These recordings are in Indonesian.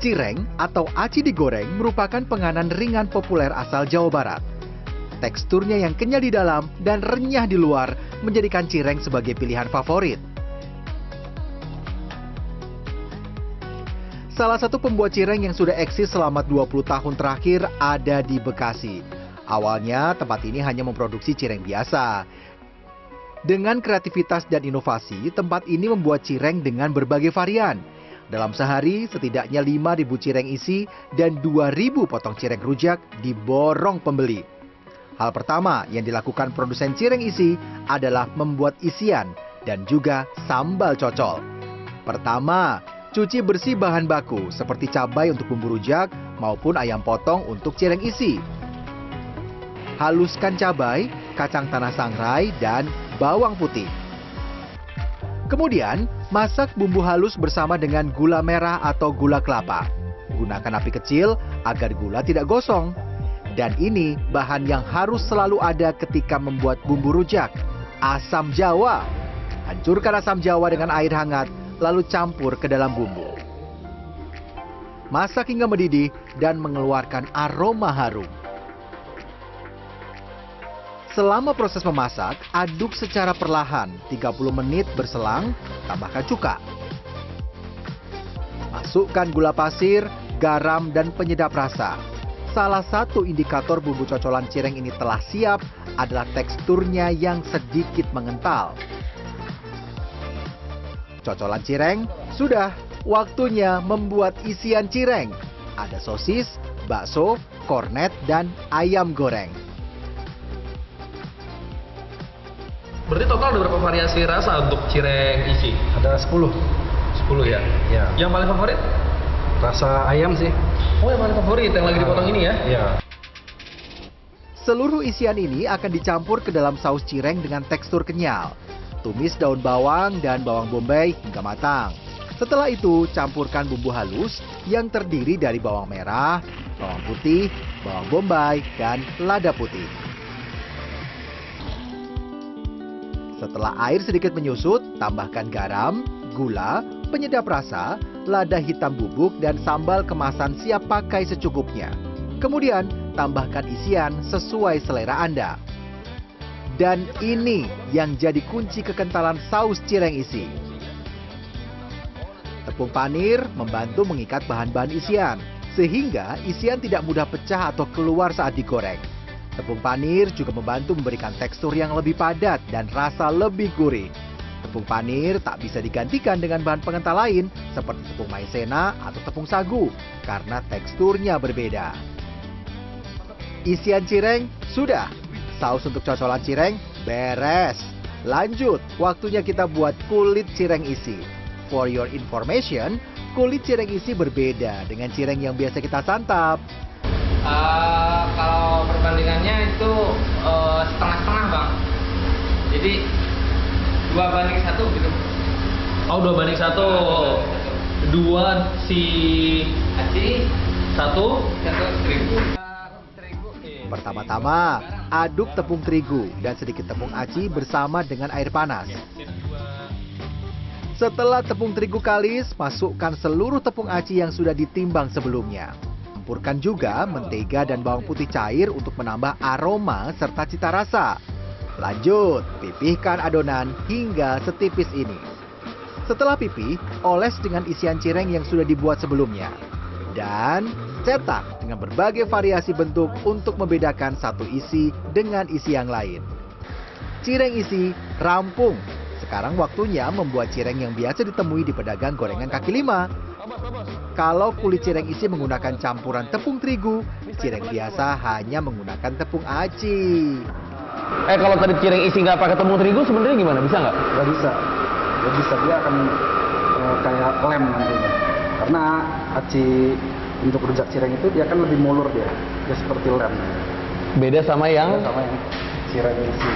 Cireng atau aci digoreng merupakan penganan ringan populer asal Jawa Barat. Teksturnya yang kenyal di dalam dan renyah di luar menjadikan cireng sebagai pilihan favorit. Salah satu pembuat cireng yang sudah eksis selama 20 tahun terakhir ada di Bekasi. Awalnya tempat ini hanya memproduksi cireng biasa. Dengan kreativitas dan inovasi, tempat ini membuat cireng dengan berbagai varian. Dalam sehari, setidaknya 5.000 cireng isi dan 2.000 potong cireng rujak diborong pembeli. Hal pertama yang dilakukan produsen cireng isi adalah membuat isian dan juga sambal cocol. Pertama, cuci bersih bahan baku seperti cabai untuk bumbu rujak maupun ayam potong untuk cireng isi. Haluskan cabai, kacang tanah sangrai, dan bawang putih. Kemudian, masak bumbu halus bersama dengan gula merah atau gula kelapa. Gunakan api kecil agar gula tidak gosong. Dan ini bahan yang harus selalu ada ketika membuat bumbu rujak, asam jawa. Hancurkan asam jawa dengan air hangat, lalu campur ke dalam bumbu. Masak hingga mendidih dan mengeluarkan aroma harum. Selama proses memasak, aduk secara perlahan, 30 menit berselang, tambahkan cuka. Masukkan gula pasir, garam, dan penyedap rasa. Salah satu indikator bumbu cocolan cireng ini telah siap adalah teksturnya yang sedikit mengental. Cocolan cireng, sudah waktunya membuat isian cireng. Ada sosis, bakso, kornet, dan ayam goreng. Berarti total ada berapa variasi rasa untuk cireng isi? Ada 10. 10 ya? Ya. Yang paling favorit? Rasa ayam sih. Oh, yang paling favorit yang lagi dipotong ini ya? Iya. Seluruh isian ini akan dicampur ke dalam saus cireng dengan tekstur kenyal. Tumis daun bawang dan bawang bombay hingga matang. Setelah itu, campurkan bumbu halus yang terdiri dari bawang merah, bawang putih, bawang bombay, dan lada putih. Setelah air sedikit menyusut, tambahkan garam, gula, penyedap rasa, lada hitam bubuk, dan sambal kemasan siap pakai secukupnya. Kemudian, tambahkan isian sesuai selera Anda. Dan ini yang jadi kunci kekentalan saus cireng isi. Tepung panir membantu mengikat bahan-bahan isian, sehingga isian tidak mudah pecah atau keluar saat digoreng. Tepung panir juga membantu memberikan tekstur yang lebih padat dan rasa lebih gurih. Tepung panir tak bisa digantikan dengan bahan pengental lain seperti tepung maizena atau tepung sagu karena teksturnya berbeda. Isian cireng sudah. Saus untuk cocolan cireng beres. Lanjut, waktunya kita buat kulit cireng isi. For your information, kulit cireng isi berbeda dengan cireng yang biasa kita santap. Kalau perbandingannya itu setengah-setengah bang, jadi 2:1 gitu. Oh, 2:1. 2 si Aci, 1 terigu. Pertama-tama, aduk tepung terigu dan sedikit tepung aci bersama dengan air panas. Setelah tepung terigu kalis, masukkan seluruh tepung aci yang sudah ditimbang sebelumnya. Campurkan juga mentega dan bawang putih cair untuk menambah aroma serta cita rasa. Lanjut, pipihkan adonan hingga setipis ini. Setelah pipih, oles dengan isian cireng yang sudah dibuat sebelumnya. Dan cetak dengan berbagai variasi bentuk untuk membedakan satu isi dengan isi yang lain. Cireng isi rampung. Sekarang waktunya membuat cireng yang biasa ditemui di pedagang gorengan kaki lima. Kalau kulit cireng isi menggunakan campuran tepung terigu, cireng biasa hanya menggunakan tepung aci. kalau tadi cireng isi nggak pakai tepung terigu sebenarnya gimana? Bisa nggak? Nggak bisa. Nggak bisa, dia akan kayak lem nantinya. Karena aci untuk rujak cireng itu dia kan lebih mulur dia. Dia seperti lem. Beda sama yang cireng isi.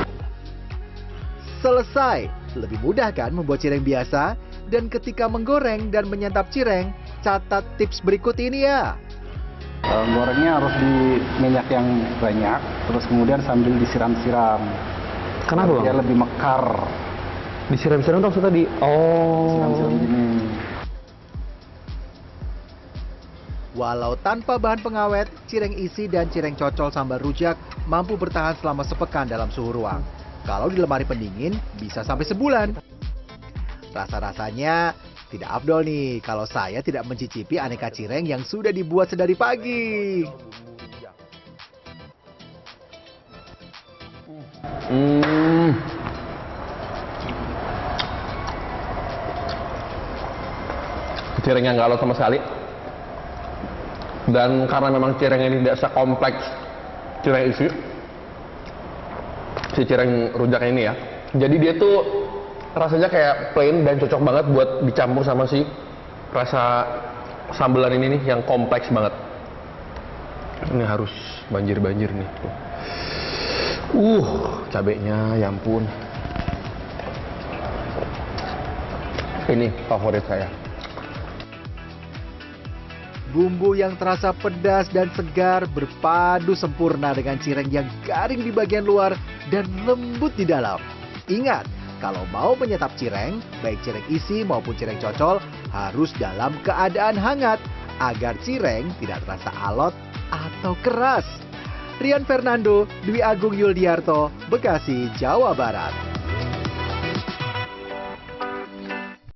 Selesai. Lebih mudah kan membuat cireng biasa? Dan ketika menggoreng dan menyantap cireng, catat tips berikut ini ya. Gorengnya harus di minyak yang banyak, terus kemudian sambil disiram-siram. Kenapa bang? Biar lebih mekar. Disiram-siram tuh maksudnya di Siram-siram gini. Walau tanpa bahan pengawet, cireng isi dan cireng cocol sambal rujak mampu bertahan selama sepekan dalam suhu ruang. Kalau di lemari pendingin, bisa sampai sebulan. Rasa-rasanya tidak afdol nih kalau saya tidak mencicipi aneka cireng yang sudah dibuat sedari pagi. Cirengnya nggak alot sama sekali. Dan karena memang cireng ini tidak sekompleks cireng isi, si cireng rujak ini ya, jadi dia tuh rasanya kayak plain dan cocok banget buat dicampur sama si rasa sambelan ini nih yang kompleks banget. Ini harus banjir-banjir nih. Cabenya ya ampun. Ini favorit saya. Bumbu yang terasa pedas dan segar berpadu sempurna dengan cireng yang garing di bagian luar dan lembut di dalam. Ingat, kalau mau menyantap cireng, baik cireng isi maupun cireng cocol harus dalam keadaan hangat agar cireng tidak terasa alot atau keras. Rian Fernando, Dwi Agung Yuldiarto, Bekasi, Jawa Barat.